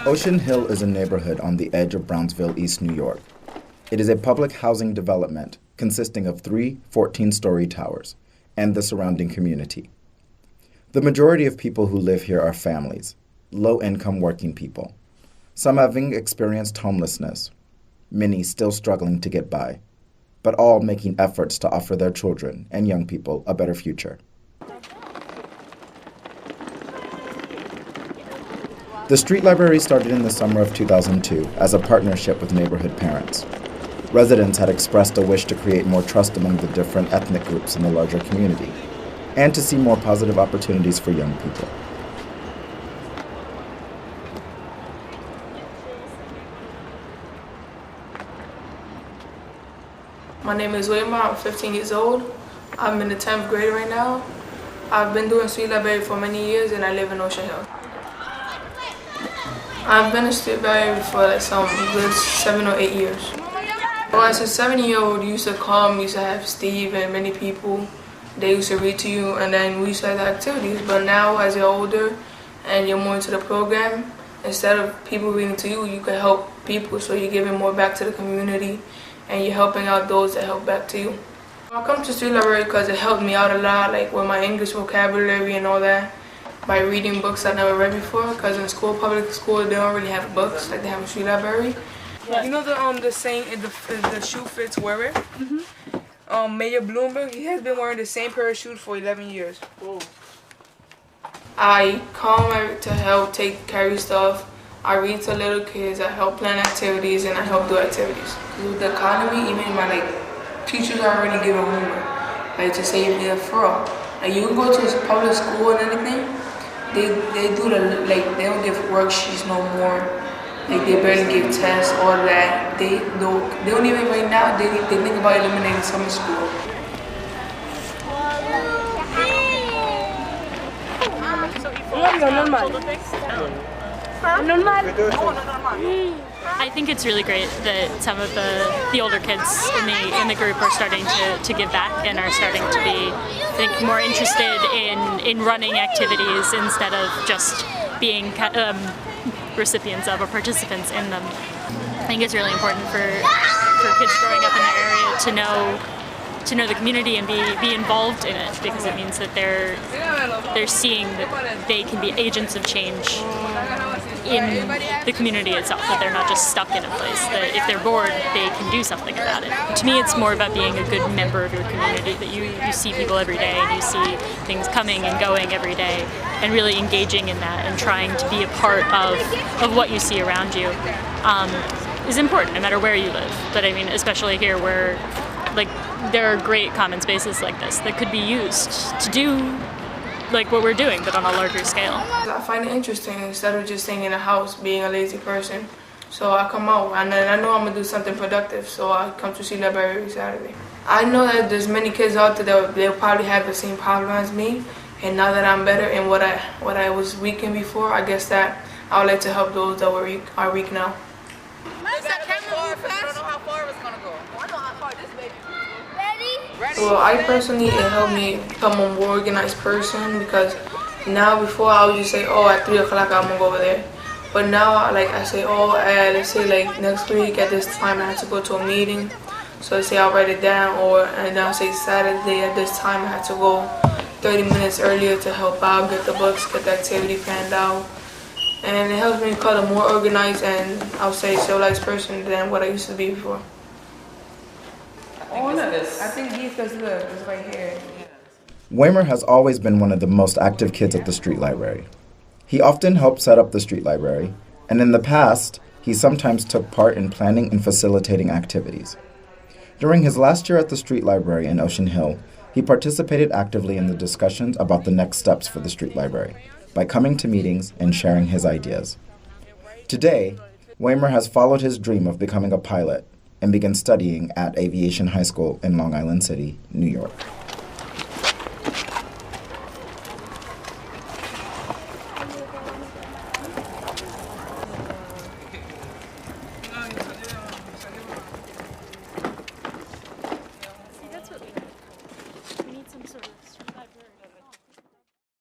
Ocean Hill is a neighborhood on the edge of Brownsville, East New York. It is a public housing development consisting of 3 14-story towers and the surrounding community. The majority of people who live here are families, low-income working people, some having experienced homelessness, many still struggling to get by, but all making efforts to offer their children and young people a better future. The street library started in the summer of 2002 as a partnership with neighborhood parents. Residents had expressed a wish to create more trust among the different ethnic groups in the larger community, and to see more positive opportunities for young people. My name is Waimer, I'm 15 years old. I'm in the 10th grade right now. I've been doing street library for many years and I live in Ocean Hill. I've been a street library for like some good 7 or 8 years. Well, as a 7-year-old, you used to come, you used to have Steve and many people. They used to read to you and then we used to have the activities. But now as you're older and you're more into the program, instead of people reading to you, you can help people, so you're giving more back to the community and you're helping out those that help back to you. I come to street library because it helped me out a lot, like with my English vocabulary and all that, by reading books I never read before, because in school, public school, they don't really have books like they have a street library. You know the saying, the shoe fits wearer? Mm-hmm. Mayor Bloomberg, he has been wearing the same pair of shoes for 11 years. Whoa. I come to help carry stuff. I read to little kids, I help plan activities, and I help do activities. With the economy, even my teachers are already giving homework, to save their fraud. Like you go to public school and anything, they do they don't give worksheets no more. Like they barely give tests, all that. They don't even right now. They think about eliminating summer school. I think it's really great that some of the older kids in the group are starting to give back and are starting to be, I think, more interested in running activities instead of just being recipients of or participants in them. I think it's really important for kids growing up in the area to know the community and be involved in it, because it means that they're seeing that they can be agents of change in the community itself, that they're not just stuck in a place, that if they're bored, they can do something about it. To me, it's more about being a good member of your community, that you see people every day and you see things coming and going every day, and really engaging in that and trying to be a part of what you see around you is important, no matter where you live. But I mean, especially here where there are great common spaces like this that could be used to do what we're doing, but on a larger scale. I find it interesting instead of just staying in a house, being a lazy person. So I come out and then I know I'm gonna do something productive, so I come to see library every Saturday. I know that there's many kids out there that they'll probably have the same problem as me, and now that I'm better in what I was weak in before, I guess that I would like to help those that are weak now. Well, I personally, it helped me become a more organized person, because now before I would just say, oh, at 3 o'clock I'm gonna go over there. But now I say, oh, let's say next week at this time I have to go to a meeting. So I say I'll write it down, and then I'll say Saturday at this time I have to go 30 minutes earlier to help out, get the books, get the activity planned out. And it helps me become a more organized and, I'll say, civilized person than what I used to be before. I think these guys look, it's right here. Waimer has always been one of the most active kids at the street library. He often helped set up the street library, and in the past, he sometimes took part in planning and facilitating activities. During his last year at the street library in Ocean Hill, he participated actively in the discussions about the next steps for the street library by coming to meetings and sharing his ideas. Today, Waimer has followed his dream of becoming a pilot and began studying at Aviation High School in Long Island City, New York.